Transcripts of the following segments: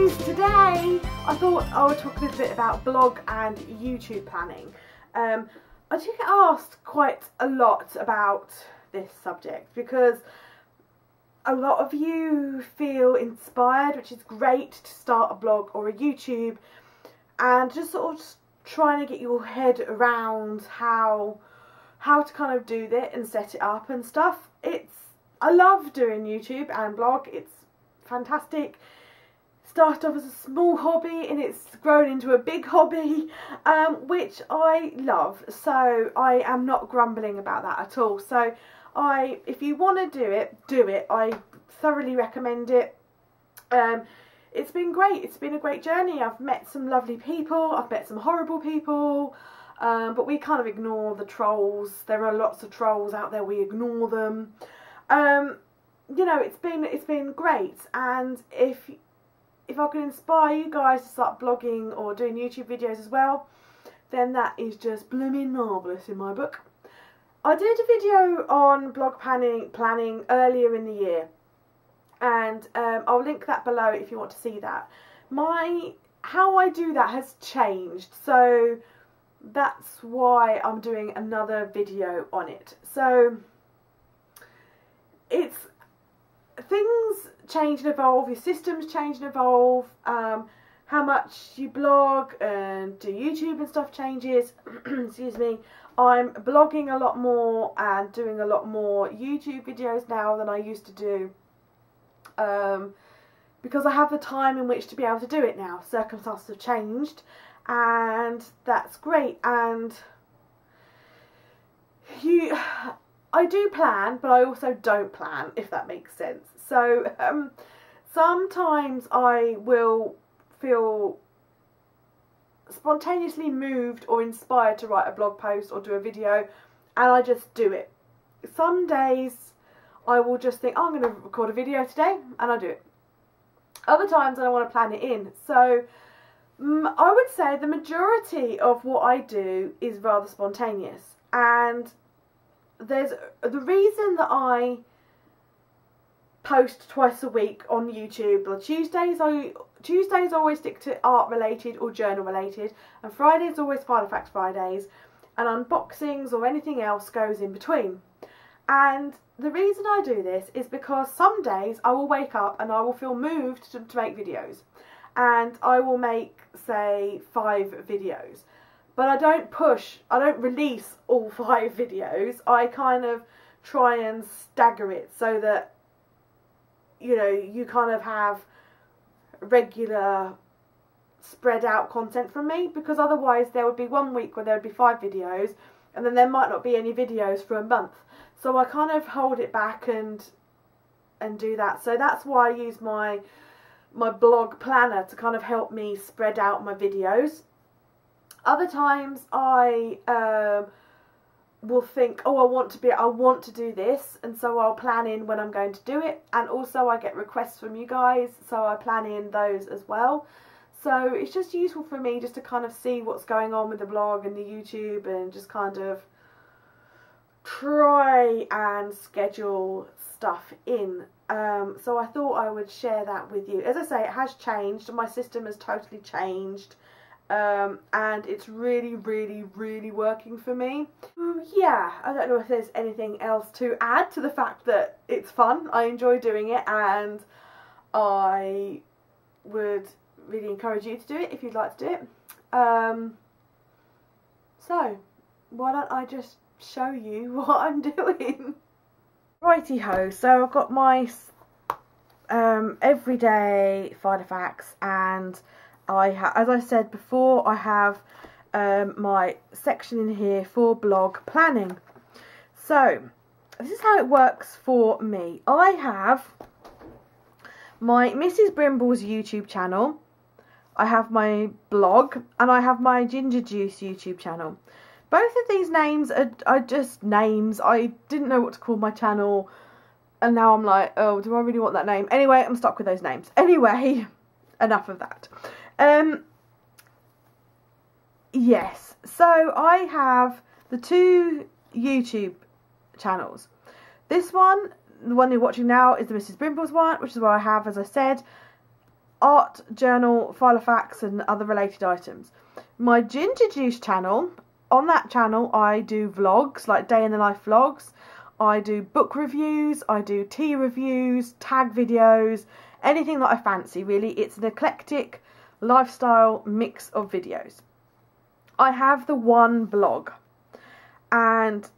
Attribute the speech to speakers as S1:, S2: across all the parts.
S1: guys, today I thought I would talk a little bit about blog and YouTube planning. I do get asked quite a lot about this subject because a lot of you feel inspired, which is great, to start a blog or a YouTube and just sort of trying to get your head around how to kind of do that and set it up and stuff. I love doing YouTube and blog. It's fantastic. Started off as a small hobby and it's grown into a big hobby, which I love, so I am not grumbling about that at all. So if you want to do it. I thoroughly recommend it. It's been great. It's been a great journey. I've met some lovely people, I've met some horrible people, but we kind of ignore the trolls. There are lots of trolls out there, we ignore them. You know, it's been great, and if I can inspire you guys to start blogging or doing YouTube videos as well, then that is just blooming marvellous in my book. I did a video on blog planning earlier in the year, and I'll link that below if you want to see that. How I do that has changed, so that's why I'm doing another video on it. So things change and evolve, your systems change and evolve, how much you blog and do YouTube and stuff changes. Excuse me. I'm blogging a lot more and doing a lot more YouTube videos now than I used to do, because I have the time in which to be able to do it now. Circumstances have changed and that's great. And I do plan, but I also don't plan, if that makes sense. So sometimes I will feel spontaneously moved or inspired to write a blog post or do a video, and I just do it. Some days I will just think, oh, I'm going to record a video today, and I do it. Other times I want to plan it in. So I would say the majority of what I do is rather spontaneous, and there's the reason that I post twice a week on YouTube. On Tuesdays I always stick to art related or journal related, and Fridays always Final Facts Fridays, and unboxings or anything else goes in between. And the reason I do this is because some days I will wake up and I will feel moved to make videos, and I will make, say, 5 videos. But I don't release all 5 videos. I kind of try and stagger it so that, you know, you kind of have regular spread out content from me, because otherwise there would be one week where there would be 5 videos and then there might not be any videos for a month. So I kind of hold it back and do that. So that's why I use my blog planner to kind of help me spread out my videos. Other times I will think, oh, I want to do this, and so I'll plan in when I'm going to do it. And also I get requests from you guys, so I plan in those as well. So it's just useful for me just to kind of see what's going on with the blog and the YouTube, and just kind of try and schedule stuff in. So I thought I would share that with you. As I say, it has changed. My system has totally changed. And it's really, really, really working for me. Yeah, I don't know if there's anything else to add to the fact that it's fun. I enjoy doing it, and I would really encourage you to do it if you'd like to do it. So why don't I just show you what I'm doing? Righty ho, so I've got my everyday Final Facts, and as I said before, I have my section in here for blog planning. So this is how it works for me. I have my Mrs. Brimble's YouTube channel, I have my blog, and I have my Ginger Juice YouTube channel. Both of these names are just names. I didn't know what to call my channel, and now I'm like, oh, do I really want that name? Anyway, I'm stuck with those names. Anyway, enough of that. Yes, so I have the 2 YouTube channels. This one, the one you're watching now, is the Mrs. Brimble's one, which is where I have, as I said, art journal, Filofax and other related items. My Ginger Juice channel, on that channel I do vlogs, like day in the life vlogs. I do book reviews, I do tea reviews, tag videos, anything that I fancy really. It's an eclectic lifestyle mix of videos. I have the one blog, and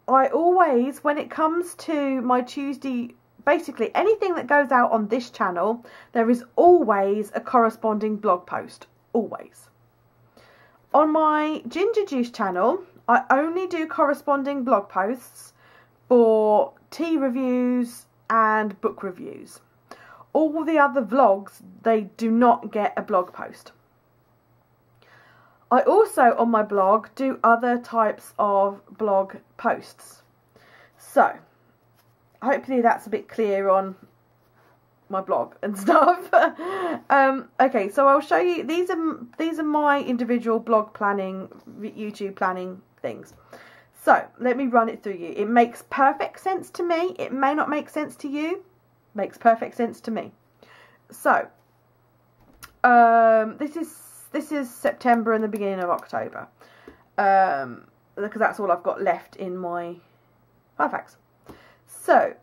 S1: I always, when it comes to my Tuesday, basically anything that goes out on this channel, there is always a corresponding blog post, always. On my Ginger Juice channel, I only do corresponding blog posts for tea reviews and book reviews. All the other vlogs, they do not get a blog post. I also, on my blog, do other types of blog posts. So, hopefully that's a bit clear on my blog and stuff. Okay, so I'll show you, these are my individual blog planning, YouTube planning things. So, let me run it through you. It makes perfect sense to me. It may not make sense to you. Makes perfect sense to me. So, this is September and the beginning of October. Because that's all I've got left in my Filofax. So,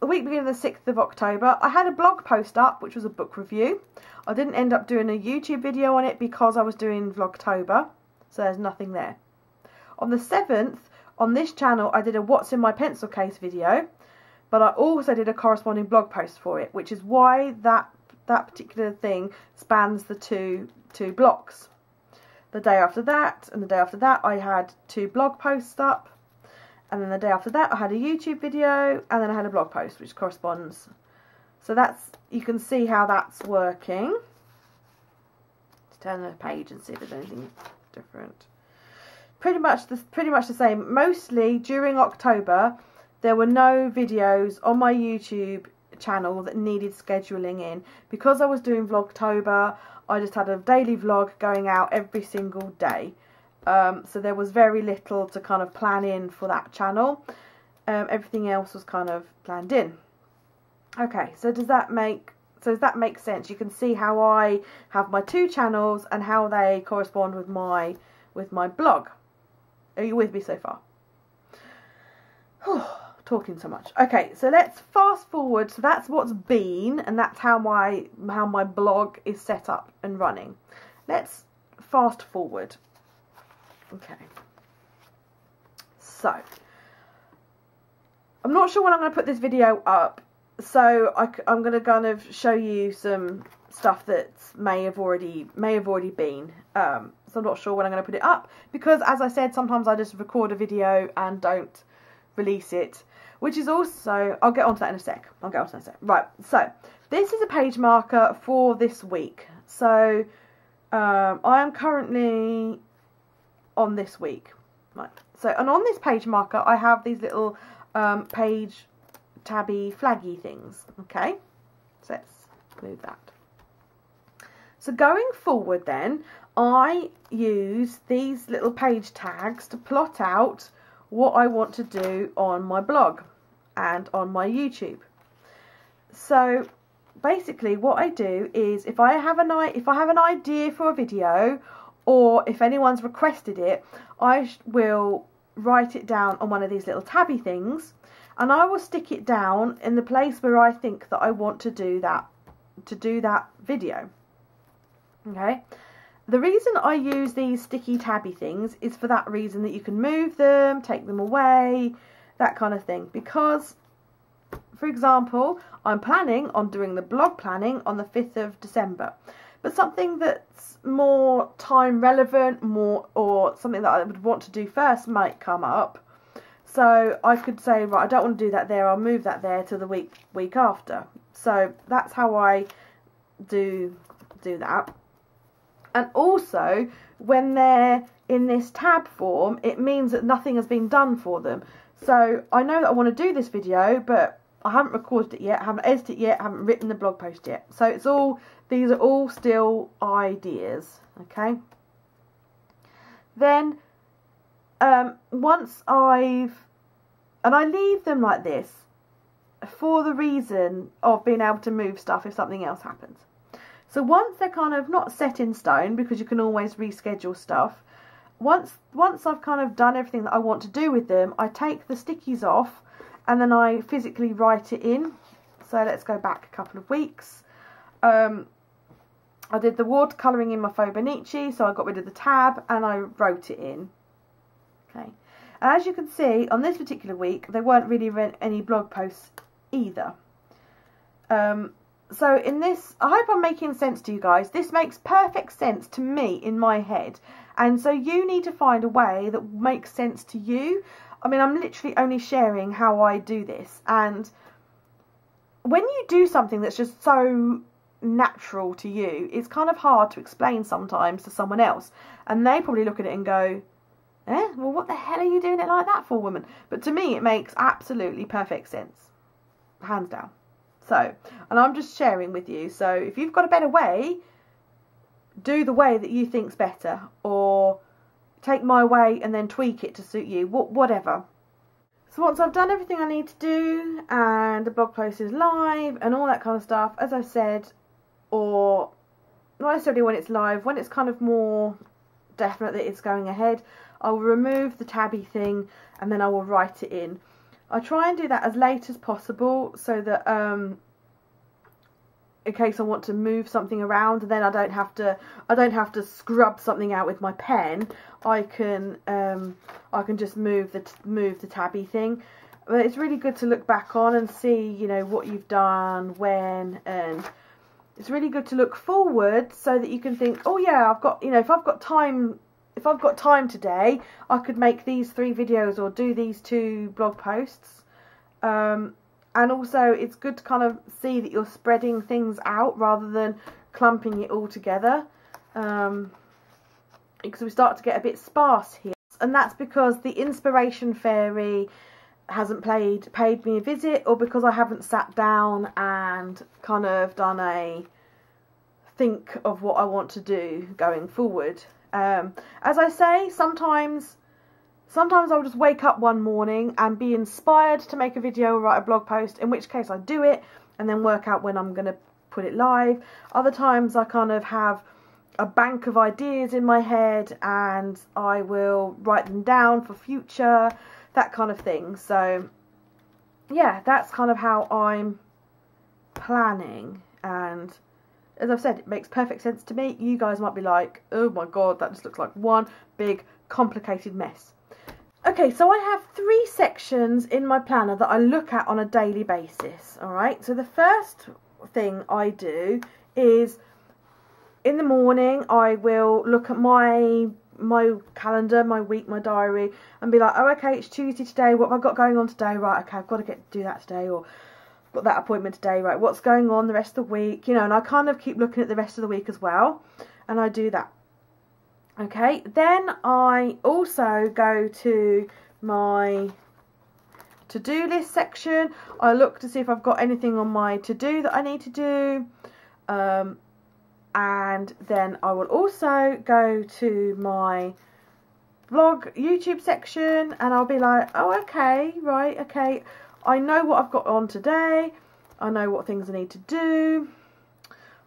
S1: the week beginning the 6th of October, I had a blog post up, which was a book review. I didn't end up doing a YouTube video on it because I was doing Vlogtober. So, there's nothing there. On the 7th, on this channel, I did a What's in My Pencil Case video, but I also did a corresponding blog post for it, which is why that particular thing spans the two blocks. The day after that and the day after that, I had 2 blog posts up, and then the day after that, I had a YouTube video, and then I had a blog post, which corresponds. So that's, you can see how that's working. Let's turn the page and see if there's anything different. Pretty much the same. Mostly during October, there were no videos on my YouTube channel that needed scheduling in. Because I was doing Vlogtober, I just had a daily vlog going out every single day. So there was very little to kind of plan in for that channel. Everything else was kind of planned in. Okay, so does that make sense? You can see how I have my 2 channels and how they correspond with my blog. Are you with me so far? Talking so much. Okay, so let's fast forward. So that's what's been, and that's how my blog is set up and running. Let's fast forward. Okay. So, I'm not sure when I'm going to put this video up. So I'm going to kind of show you some stuff that may have already been. So I'm not sure when I'm going to put it up, because as I said, sometimes I just record a video and don't release it, which is also, I'll get onto that in a sec. Right, so this is a page marker for this week. So I am currently on this week. Right. So, and on this page marker, I have these little page tabby flaggy things. Okay, so let's move that. So going forward then, I use these little page tags to plot out what I want to do on my blog and on my YouTube. So basically what I do is, if I have an idea for a video, or if anyone's requested it, I will write it down on one of these little tabby things, and I will stick it down in the place where I think that I want to do that video. Okay, the reason I use these sticky tabby things is for that reason, that you can move them, take them away, that kind of thing. Because, for example, I'm planning on doing the blog planning on the 5th of December, but something that's more time relevant, or something that I would want to do first might come up. So I could say, right, I don't want to do that there, I'll move that there to the week after. So that's how I do that. And also, when they're in this tab form, it means that nothing has been done for them. So I know that I want to do this video, but I haven't recorded it yet, I haven't edited it yet, I haven't written the blog post yet. So these are all still ideas, okay? Then, once I leave them like this for the reason of being able to move stuff if something else happens. So once they're kind of not set in stone, because you can always reschedule stuff, once I've kind of done everything that I want to do with them, I take the stickies off and then I physically write it in. So let's go back a couple of weeks. I did the watercolouring in my Faux-Bonnici, so I got rid of the tab and I wrote it in. Okay, and as you can see, on this particular week, there weren't really any blog posts either. So in this, I hope I'm making sense to you guys. This makes perfect sense to me in my head. And so you need to find a way that makes sense to you. I mean, I'm literally only sharing how I do this. And when you do something that's just so natural to you, it's kind of hard to explain sometimes to someone else. And they probably look at it and go, well, what the hell are you doing it like that for, woman? But to me, it makes absolutely perfect sense. Hands down. So, and I'm just sharing with you. So if you've got a better way, do the way that you think's better, or take my way and then tweak it to suit you, whatever. So once I've done everything I need to do and the blog post is live and all that kind of stuff, as I've said, or not necessarily when it's live, when it's kind of more definite that it's going ahead, I will remove the tabby thing and then I will write it in. I try and do that as late as possible so that in case I want to move something around, then I don't have to scrub something out with my pen. I can just move the tabby thing. But it's really good to look back on and see, you know, what you've done, when, and it's really good to look forward so that you can think, oh yeah, I've got, you know, if I've got time today, I could make these 3 videos or do these 2 blog posts. And also it's good to kind of see that you're spreading things out rather than clumping it all together. Because we start to get a bit sparse here. And that's because the inspiration fairy hasn't paid me a visit, or because I haven't sat down and kind of done a think of what I want to do going forward. As I say, sometimes I'll just wake up one morning and be inspired to make a video or write a blog post, in which case I do it and then work out when I'm going to put it live. Other times I kind of have a bank of ideas in my head and I will write them down for future, that kind of thing. So yeah, that's kind of how I'm planning, and as I've said, it makes perfect sense to me. You guys might be like, oh my god, that just looks like one big complicated mess. Okay, so I have 3 sections in my planner that I look at on a daily basis, alright? So the first thing I do is, in the morning, I will look at my calendar, my week, my diary, and be like, oh, okay, it's Tuesday today, what have I got going on today? Right, okay, I've got to do that today, or got that appointment today, right, what's going on the rest of the week, you know, and I kind of keep looking at the rest of the week as well, and I do that. Okay, then I also go to my to-do list section. I look to see if I've got anything on my to-do that I need to do, and then I will also go to my blog YouTube section, and I'll be like, oh, okay, right, okay, I know what I've got on today, I know what things I need to do.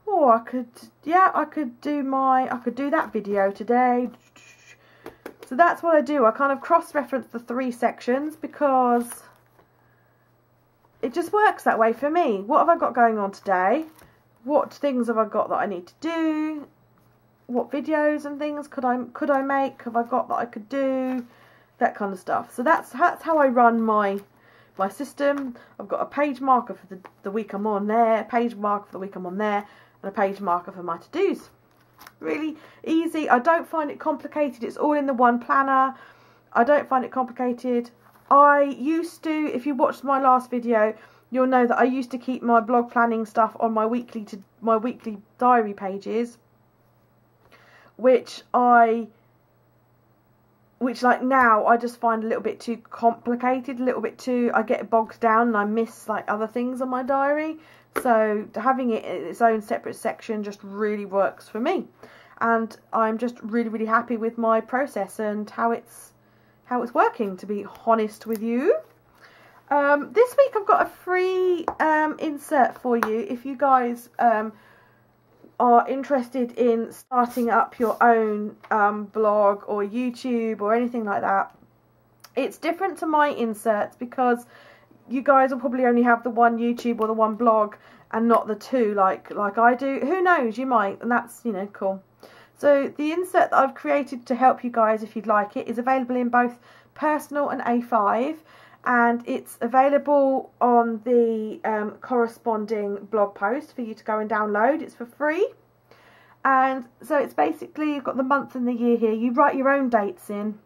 S1: Or I could do that video today. So that's what I do. I kind of cross-reference the 3 sections because it just works that way for me. What have I got going on today? What things have I got that I need to do? What videos and things could I make? Have I got that I could do? That kind of stuff. So that's how I run my system. I've got a page marker for the week I'm on there, a page marker for the week I'm on there, and a page marker for my to-dos. Really easy. I don't find it complicated. It's all in the one planner. I don't find it complicated. I used to, if you watched my last video, you'll know that I used to keep my blog planning stuff on my weekly diary pages, which like now I just find a little bit too complicated, I get bogged down and I miss like other things on my diary. So having it in its own separate section just really works for me, and I'm just really happy with my process and how it's working, to be honest with you. This week I've got a free insert for you if you guys are interested in starting up your own blog or YouTube or anything like that, it's different to my inserts because you guys will probably only have the one YouTube or the one blog and not the two like I do. Who knows, you might, and that's, you know, cool. So the insert that I've created to help you guys if you'd like it is available in both personal and A5, and it's available on the corresponding blog post for you to go and download. It's for free, and so it's basically, you've got the month and the year here. You write your own dates in.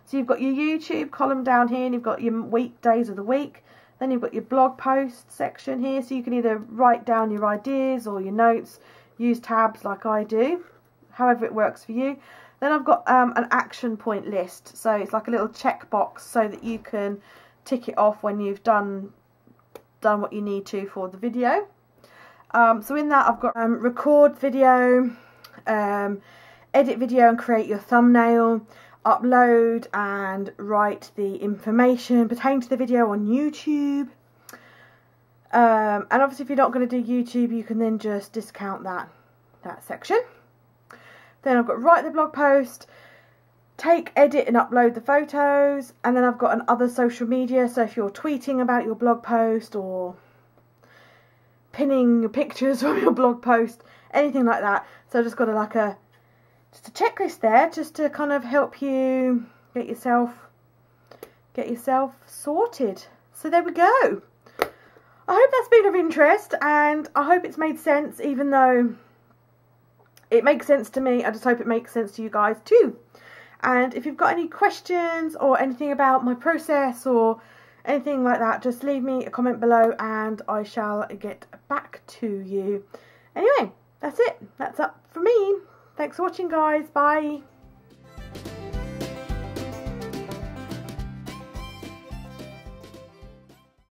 S1: So you've got your YouTube column down here, and you've got your weekdays of the week. Then you've got your blog post section here, so you can either write down your ideas or your notes, use tabs like I do, however it works for you. Then I've got an action point list, so it's like a little checkbox so that you can tick it off when you've done what you need to for the video. So in that I've got record video, edit video and create your thumbnail, upload and write the information pertaining to the video on YouTube. And obviously if you're not going to do YouTube, you can then just discount that section. Then I've got write the blog post, take, edit and upload the photos, and then I've got an other social media, so if you're tweeting about your blog post or pinning pictures from your blog post, anything like that. So I've just got just a checklist there just to kind of help you get yourself sorted. So there we go. I hope that's been of interest, and I hope it's made sense, even though it makes sense to me. I just hope it makes sense to you guys too. And if you've got any questions or anything about my process or anything like that, just leave me a comment below and I shall get back to you. Anyway, that's it. That's up for me. Thanks for watching, guys. Bye.